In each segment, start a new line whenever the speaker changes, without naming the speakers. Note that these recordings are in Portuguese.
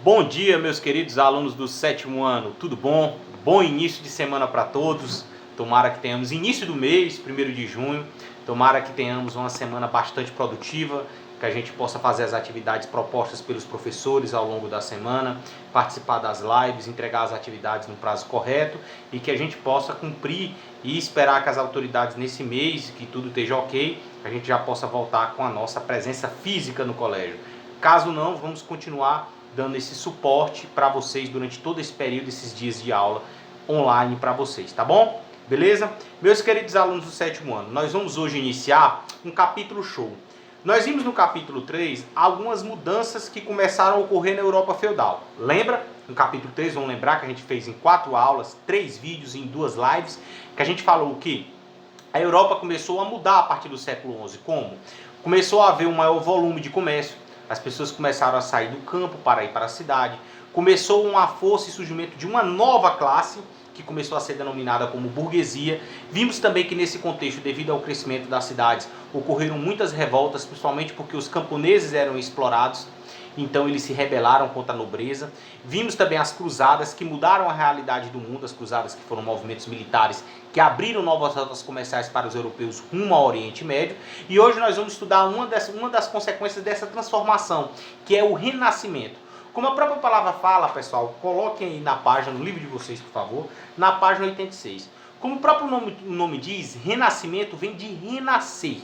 Bom dia, meus queridos alunos do sétimo ano, tudo bom? Bom início de semana para todos. Tomara que tenhamos início do mês, 1º de junho. Tomara que tenhamos uma semana bastante produtiva, que a gente possa fazer as atividades propostas pelos professores ao longo da semana, participar das lives, entregar as atividades no prazo correto e que a gente possa cumprir e esperar que as autoridades nesse mês, que tudo esteja ok, a gente já possa voltar com a nossa presença física no colégio. Caso não, vamos continuar dando esse suporte para vocês durante todo esse período, esses dias de aula online para vocês, tá bom? Beleza? Meus queridos alunos do sétimo ano, nós vamos hoje iniciar um capítulo show. Nós vimos no capítulo 3 algumas mudanças que começaram a ocorrer na Europa feudal. Lembra? No capítulo 3, vamos lembrar que a gente fez em 4 aulas, 3 vídeos em 2 lives, que a gente falou o quê? A Europa começou a mudar a partir do século XI. Como? Começou a haver um maior volume de comércio. As pessoas começaram a sair do campo para ir para a cidade. Começou uma força e surgimento de uma nova classe, que começou a ser denominada como burguesia. Vimos também que nesse contexto, devido ao crescimento das cidades, ocorreram muitas revoltas, principalmente porque os camponeses eram explorados. Então eles se rebelaram contra a nobreza. Vimos também as cruzadas, que mudaram a realidade do mundo. As cruzadas, que foram movimentos militares que abriram novas rotas comerciais para os europeus rumo ao Oriente Médio. E hoje nós vamos estudar uma das consequências dessa transformação, que é o renascimento. Como a própria palavra fala, pessoal, coloquem aí na página, no livro de vocês, por favor, na página 86. Como o próprio nome diz, renascimento vem de renascer.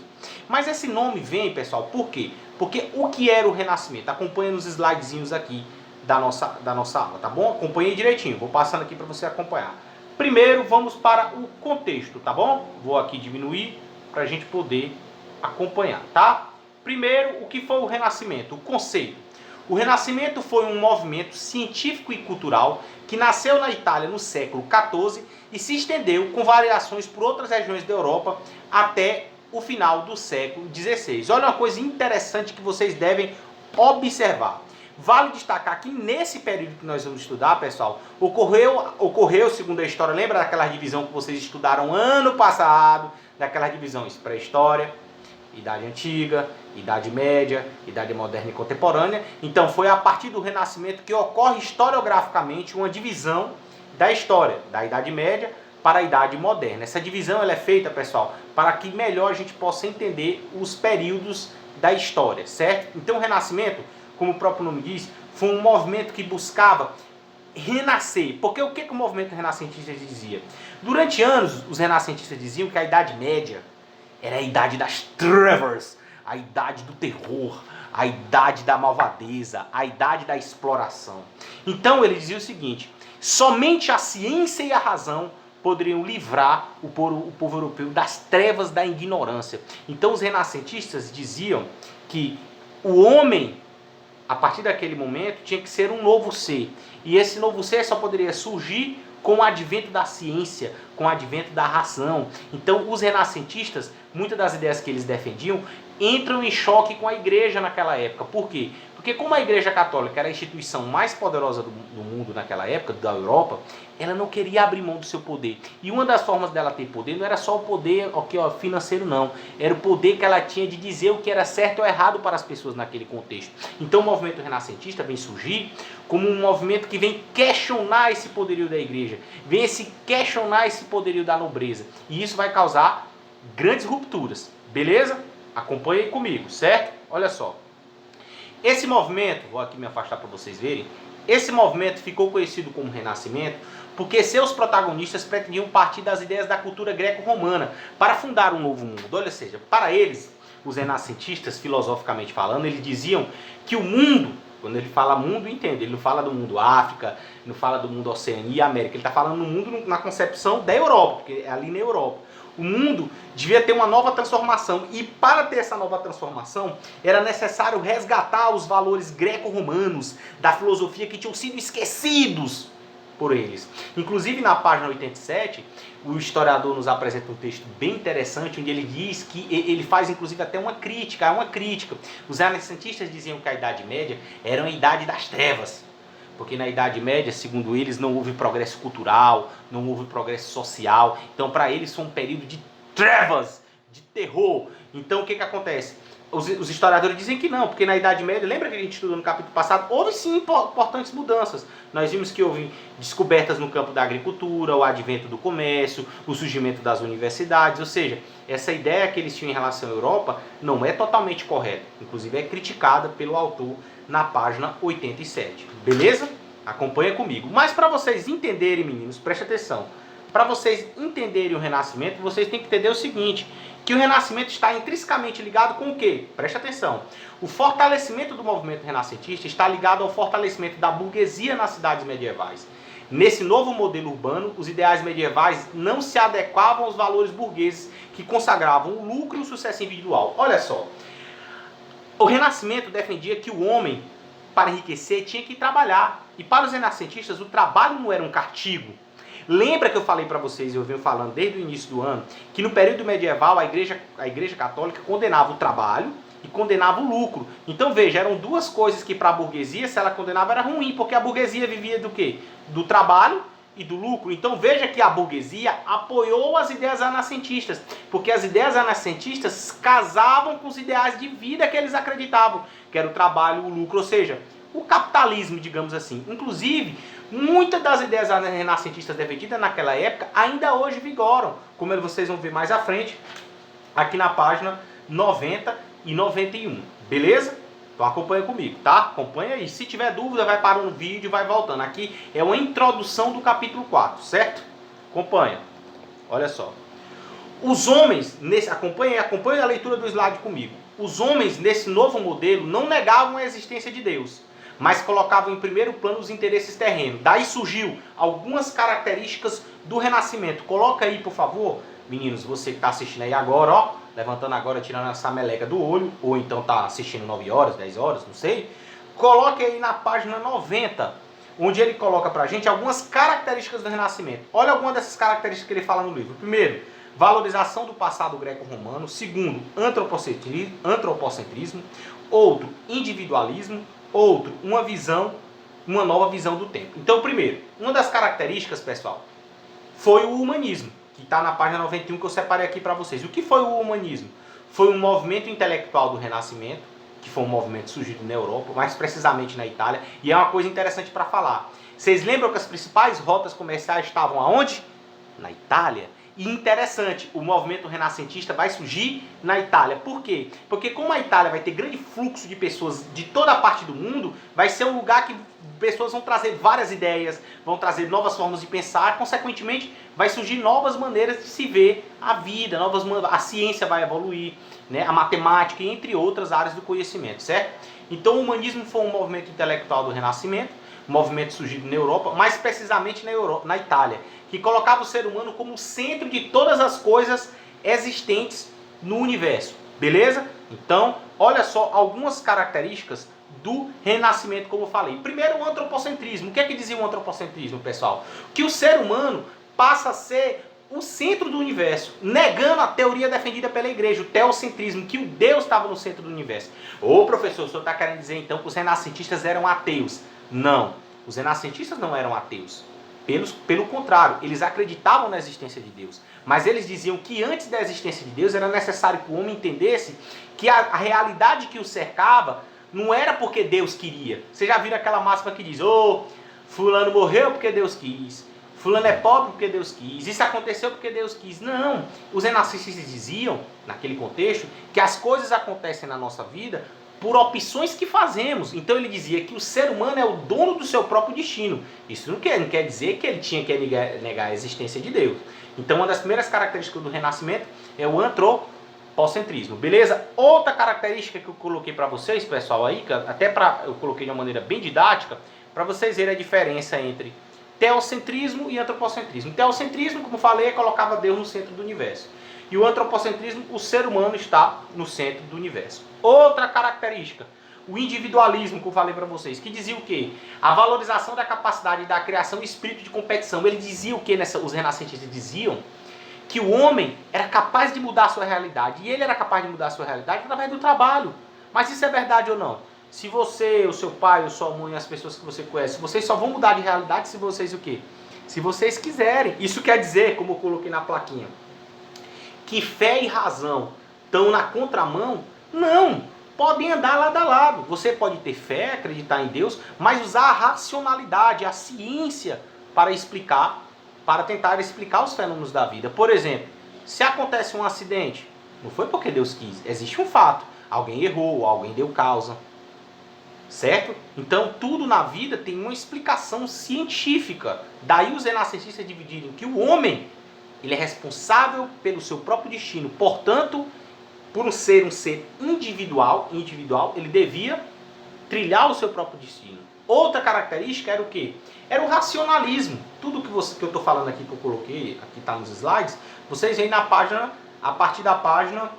Mas esse nome vem, pessoal, por quê? Porque o que era o renascimento? Acompanha nos slidezinhos aqui da nossa aula, tá bom? Acompanhe direitinho, vou passando aqui para você acompanhar. Primeiro, vamos para o contexto, tá bom? Vou aqui diminuir para a gente poder acompanhar, tá? Primeiro, o que foi o Renascimento? O conceito. O Renascimento foi um movimento científico e cultural que nasceu na Itália no século XIV e se estendeu com variações por outras regiões da Europa até o final do século XVI. Olha uma coisa interessante que vocês devem observar. Vale destacar que nesse período que nós vamos estudar, pessoal, ocorreu, segundo a história, lembra daquela divisão que vocês estudaram ano passado, daquela divisão pré-história, Idade Antiga, Idade Média, Idade Moderna e Contemporânea. Então foi a partir do Renascimento que ocorre historiograficamente uma divisão da história, da Idade Média para a Idade Moderna. Essa divisão ela é feita, pessoal, para que melhor a gente possa entender os períodos da história, certo? Então o Renascimento, como o próprio nome diz, foi um movimento que buscava renascer. Porque o que o movimento renascentista dizia? Durante anos, os renascentistas diziam que a Idade Média era a idade das trevas, a idade do terror, a idade da malvadeza, a idade da exploração. Então ele dizia o seguinte: somente a ciência e a razão poderiam livrar o povo europeu das trevas da ignorância. Então os renascentistas diziam que o homem, a partir daquele momento, tinha que ser um novo ser. E esse novo ser só poderia surgir com o advento da ciência, com o advento da razão. Então, os renascentistas, muitas das ideias que eles defendiam, entram em choque com a igreja naquela época. Por quê? Porque como a Igreja Católica era a instituição mais poderosa do mundo naquela época, da Europa, ela não queria abrir mão do seu poder. E uma das formas dela ter poder não era só o poder financeiro, não. Era o poder que ela tinha de dizer o que era certo ou errado para as pessoas naquele contexto. Então o movimento renascentista vem surgir como um movimento que vem questionar esse poderio da igreja, vem questionar esse poderio da nobreza. E isso vai causar grandes rupturas. Beleza? Acompanhe aí comigo, certo? Olha só. Esse movimento, vou aqui me afastar para vocês verem, esse movimento ficou conhecido como Renascimento porque seus protagonistas pretendiam partir das ideias da cultura greco-romana para fundar um novo mundo. Olha, seja, para eles, os renascentistas, filosoficamente falando, eles diziam que o mundo, quando ele fala mundo, entende, ele não fala do mundo África, não fala do mundo Oceania e América, ele está falando no mundo na concepção da Europa, porque é ali na Europa. O mundo devia ter uma nova transformação e para ter essa nova transformação era necessário resgatar os valores greco-romanos da filosofia que tinham sido esquecidos por eles. Inclusive na página 87, o historiador nos apresenta um texto bem interessante onde ele diz que ele faz inclusive até uma crítica. Os renascentistas diziam que a Idade Média era uma idade das trevas. Porque na Idade Média, segundo eles, não houve progresso cultural, não houve progresso social. Então, para eles, foi um período de trevas, de terror. Então, o que acontece? Os historiadores dizem que não, porque na Idade Média, lembra que a gente estudou no capítulo passado, houve sim importantes mudanças. Nós vimos que houve descobertas no campo da agricultura, o advento do comércio, o surgimento das universidades, ou seja, essa ideia que eles tinham em relação à Europa não é totalmente correta, inclusive é criticada pelo autor na página 87, beleza? Acompanha comigo. Mas para vocês entenderem, meninos, preste atenção, para vocês entenderem o Renascimento, vocês têm que entender o seguinte, que o Renascimento está intrinsecamente ligado com o quê? Preste atenção. O fortalecimento do movimento renascentista está ligado ao fortalecimento da burguesia nas cidades medievais. Nesse novo modelo urbano, os ideais medievais não se adequavam aos valores burgueses que consagravam o lucro e o sucesso individual. Olha só, o Renascimento defendia que o homem, para enriquecer, tinha que trabalhar. E para os renascentistas, o trabalho não era um castigo. Lembra que eu falei para vocês, eu venho falando desde o início do ano, que no período medieval a igreja católica condenava o trabalho e condenava o lucro. Então veja, eram duas coisas que para a burguesia, se ela condenava, era ruim, porque a burguesia vivia do quê? Do trabalho e do lucro. Então veja que a burguesia apoiou as ideias renascentistas, porque as ideias renascentistas casavam com os ideais de vida que eles acreditavam, que era o trabalho, o lucro, ou seja, o capitalismo, digamos assim. Inclusive, muitas das ideias renascentistas defendidas naquela época ainda hoje vigoram, como vocês vão ver mais à frente, aqui na página 90 e 91. Beleza? Então acompanha comigo, tá? Acompanha aí. Se tiver dúvida, vai parando o vídeo e vai voltando. Aqui é uma introdução do capítulo 4, certo? Acompanha. Olha só. Os homens, acompanha a leitura do slide comigo. Os homens, nesse novo modelo, não negavam a existência de Deus, mas colocavam em primeiro plano os interesses terrenos. Daí surgiu algumas características do Renascimento. Coloca aí, por favor, meninos, você que está assistindo aí agora, ó, levantando agora, tirando essa meleca do olho, ou então está assistindo 9 horas, 10 horas, não sei. Coloque aí na página 90, onde ele coloca pra gente algumas características do Renascimento. Olha algumas dessas características que ele fala no livro. Primeiro, valorização do passado greco-romano. Segundo, antropocentrismo. Outro, individualismo. Outro, uma nova visão do tempo. Então, primeiro, uma das características, pessoal, foi o humanismo, que está na página 91 que eu separei aqui para vocês. O que foi o humanismo? Foi um movimento intelectual do Renascimento, que foi um movimento surgido na Europa, mais precisamente na Itália, e é uma coisa interessante para falar. Vocês lembram que as principais rotas comerciais estavam aonde? Na Itália. E interessante, o movimento renascentista vai surgir na Itália. Por quê? Porque como a Itália vai ter grande fluxo de pessoas de toda a parte do mundo, vai ser um lugar que pessoas vão trazer várias ideias, vão trazer novas formas de pensar, consequentemente vai surgir novas maneiras de se ver a vida, a ciência vai evoluir, né? A matemática, entre outras áreas do conhecimento, certo? Então o humanismo foi um movimento intelectual do Renascimento, um movimento surgido na Europa, mais precisamente na Itália, que colocava o ser humano como o centro de todas as coisas existentes no universo. Beleza? Então, olha só algumas características do Renascimento, como eu falei. Primeiro, o antropocentrismo. O que é que dizia o antropocentrismo, pessoal? Que o ser humano passa a ser o centro do universo, negando a teoria defendida pela igreja, o teocentrismo, que o Deus estava no centro do universo. Ô professor, o senhor está querendo dizer então que os renascentistas eram ateus? Não, os renascentistas não eram ateus. Pelo contrário, eles acreditavam na existência de Deus. Mas eles diziam que antes da existência de Deus era necessário que o homem entendesse que a realidade que o cercava não era porque Deus queria. Vocês já viram aquela máxima que diz: fulano morreu porque Deus quis, fulano é pobre porque Deus quis, isso aconteceu porque Deus quis. Não, os renascentistas diziam, naquele contexto, que as coisas acontecem na nossa vida por opções que fazemos. Então ele dizia que o ser humano é o dono do seu próprio destino. Isso não quer dizer que ele tinha que negar a existência de Deus. Então uma das primeiras características do Renascimento é o antropocentrismo. Beleza? Outra característica que eu coloquei para vocês, pessoal, aí, até eu coloquei de uma maneira bem didática, para vocês verem a diferença entre teocentrismo e antropocentrismo. Teocentrismo, como falei, colocava Deus no centro do universo. E o antropocentrismo, o ser humano está no centro do universo. Outra característica, o individualismo, que eu falei para vocês, que dizia o quê? A valorização da capacidade da criação e espírito de competição. Ele dizia o quê? Os renascentistas diziam que o homem era capaz de mudar a sua realidade. E ele era capaz de mudar a sua realidade através do trabalho. Mas isso é verdade ou não? Se você, o seu pai, a sua mãe, as pessoas que você conhece, vocês só vão mudar de realidade se vocês o quê? Se vocês quiserem. Isso quer dizer, como eu coloquei na plaquinha, que fé e razão estão na contramão Não, podem andar lado a lado. Você pode ter fé, acreditar em Deus, mas usar a racionalidade, a ciência para explicar, para tentar explicar os fenômenos da vida. Por exemplo, se acontece um acidente, não foi porque Deus quis, existe um fato. Alguém errou, alguém deu causa. Certo? Então tudo na vida tem uma explicação científica. Daí os renascentistas dividirem que o homem ele é responsável pelo seu próprio destino. Portanto, por ser um ser individual, ele devia trilhar o seu próprio destino. Outra característica era o quê? Era o racionalismo. Tudo que eu estou falando aqui, que eu coloquei, aqui está nos slides, vocês veem na página, a partir da página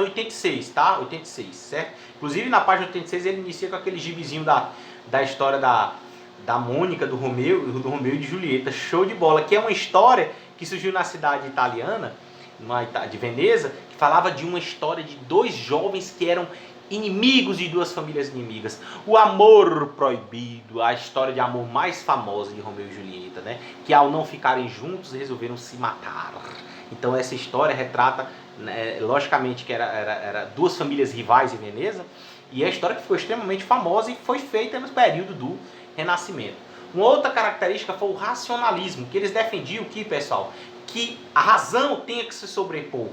86, tá? 86, certo? Inclusive na página 86 ele inicia com aquele gibizinho da história da Mônica, do Romeu e de Julieta. Show de bola, que é uma história que surgiu na cidade italiana, de Veneza, que falava de uma história de dois jovens que eram inimigos de duas famílias inimigas. O amor proibido, a história de amor mais famosa de Romeu e Julieta, né? Que ao não ficarem juntos resolveram se matar. Então essa história retrata, né, logicamente que era duas famílias rivais em Veneza, e é a história que ficou extremamente famosa e foi feita no período do Renascimento. Uma outra característica foi o racionalismo, que eles defendiam que, pessoal, que a razão tinha que se sobrepor.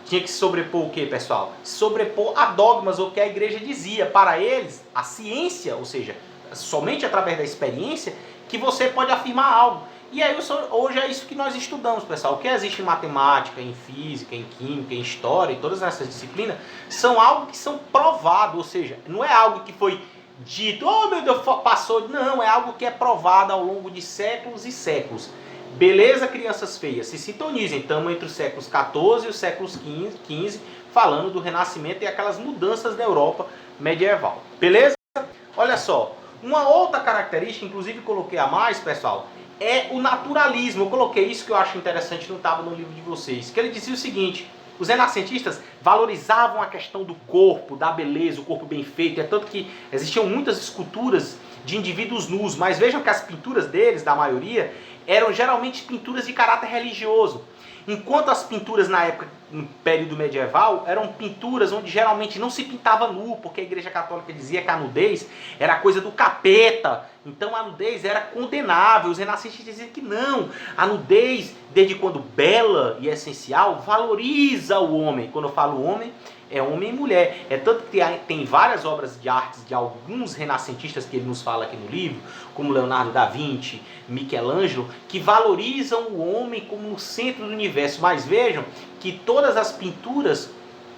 Tinha que se sobrepor o que, pessoal? Se sobrepor a dogmas, o que a igreja dizia. Para eles, a ciência, ou seja, somente através da experiência, que você pode afirmar algo. E aí hoje é isso que nós estudamos, pessoal. O que existe em matemática, em física, em química, em história, em todas essas disciplinas, são algo que são provados, ou seja, não é algo que foi dito, oh meu Deus, passou. Não, é algo que é provado ao longo de séculos e séculos. Beleza, crianças feias? Se sintonizem, estamos entre os séculos XIV e os séculos XV, falando do Renascimento e aquelas mudanças da Europa medieval. Beleza? Olha só, uma outra característica, inclusive coloquei a mais, pessoal, é o naturalismo. Eu coloquei isso que eu acho interessante, não estava no livro de vocês, que ele dizia o seguinte: os renascentistas valorizavam a questão do corpo, da beleza, o corpo bem feito. É tanto que existiam muitas esculturas de indivíduos nus, mas vejam que as pinturas deles, da maioria, eram geralmente pinturas de caráter religioso. Enquanto as pinturas na época, no período medieval, eram pinturas onde geralmente não se pintava nu, porque a Igreja Católica dizia que a nudez era coisa do capeta. Então a nudez era condenável. Os renascentistas diziam que não. A nudez, desde quando bela e essencial, valoriza o homem. Quando eu falo homem, é homem e mulher. É tanto que tem várias obras de artes de alguns renascentistas que ele nos fala aqui no livro, como Leonardo da Vinci, Michelangelo, que valorizam o homem como no centro do universo. Mas vejam que todas as pinturas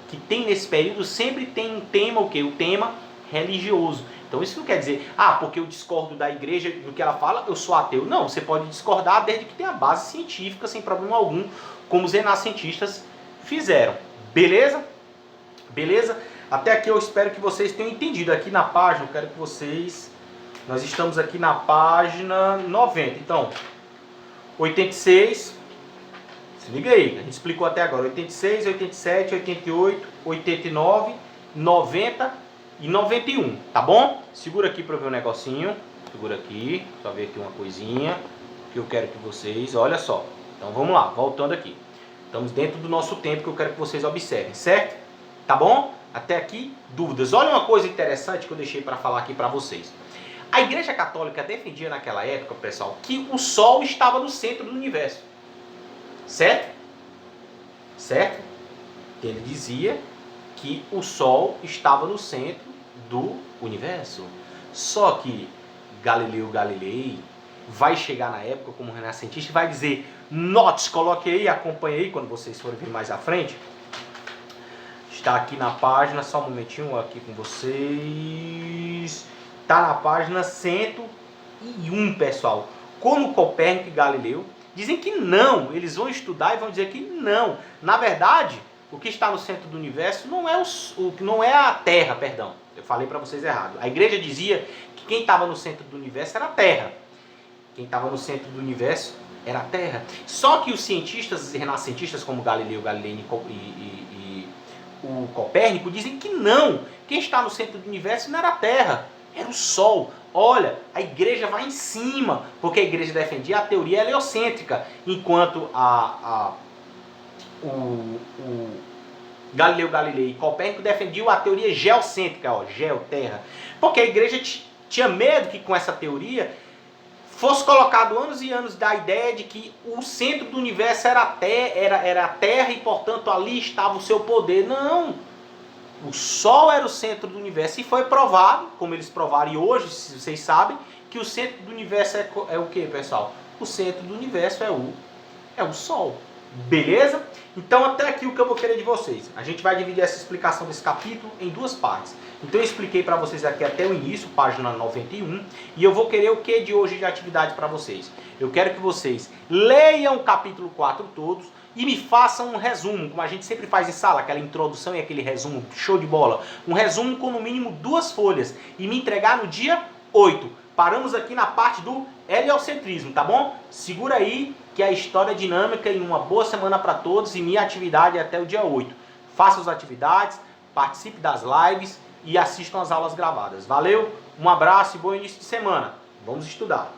que tem nesse período sempre tem um tema, o quê? O tema religioso. Então isso não quer dizer, porque eu discordo da igreja do que ela fala, eu sou ateu. Não, você pode discordar desde que tenha base científica, sem problema algum, como os renascentistas fizeram. Beleza? Beleza? Até aqui eu espero que vocês tenham entendido. Aqui na página, eu quero que vocês... Nós estamos aqui na página 90. Então, 86... Se liga aí, a gente explicou até agora. 86, 87, 88, 89, 90 e 91. Tá bom? Segura aqui para eu ver um negocinho. Segura aqui, só ver aqui uma coisinha que eu quero que vocês... Olha só. Então vamos lá, voltando aqui. Estamos dentro do nosso tempo que eu quero que vocês observem, certo? Tá bom? Até aqui, dúvidas. Olha uma coisa interessante que eu deixei para falar aqui para vocês. A Igreja Católica defendia naquela época, pessoal, que o Sol estava no centro do universo. Certo? Certo? Ele dizia que o Sol estava no centro do universo. Só que Galileu Galilei vai chegar na época como renascentista e vai dizer, note, coloque aí, acompanhe aí quando vocês forem ver mais à frente. Está aqui na página, só um momentinho aqui com vocês. Está na página 101, pessoal. Como Copérnico e Galileu dizem que não, eles vão estudar e vão dizer que não. Na verdade, o que está no centro do universo não é a Terra, perdão. Eu falei para vocês errado. A igreja dizia que quem estava no centro do universo era a Terra. Quem estava no centro do universo era a Terra. Só que os cientistas renascentistas como Galileu Galilei e o Copérnico dizem que não. Quem está no centro do universo não era a Terra, era o Sol. Olha, a igreja vai em cima, porque a igreja defendia a teoria heliocêntrica, enquanto Galileu Galilei e Copérnico defendiam a teoria geocêntrica, ó, geoterra, porque a igreja tinha medo que com essa teoria fosse colocado anos e anos da ideia de que o centro do universo era a Terra e, portanto, ali estava o seu poder. Não! O Sol era o centro do universo e foi provado, como eles provaram, e hoje, vocês sabem, que o centro do universo é o que, pessoal? O centro do universo é o Sol. Beleza? Então, até aqui o que eu vou querer de vocês. A gente vai dividir essa explicação desse capítulo em duas partes. Então, eu expliquei para vocês aqui até o início, página 91, e eu vou querer o que de hoje de atividade para vocês? Eu quero que vocês leiam o capítulo 4 todos e me façam um resumo, como a gente sempre faz em sala, aquela introdução e aquele resumo, show de bola. Um resumo com no mínimo 2 folhas e me entregar no dia 8. Paramos aqui na parte do heliocentrismo, tá bom? Segura aí que a história é dinâmica e uma boa semana para todos e minha atividade é até o dia 8. Faça as atividades, participe das lives e assistam as aulas gravadas. Valeu, um abraço e bom início de semana. Vamos estudar.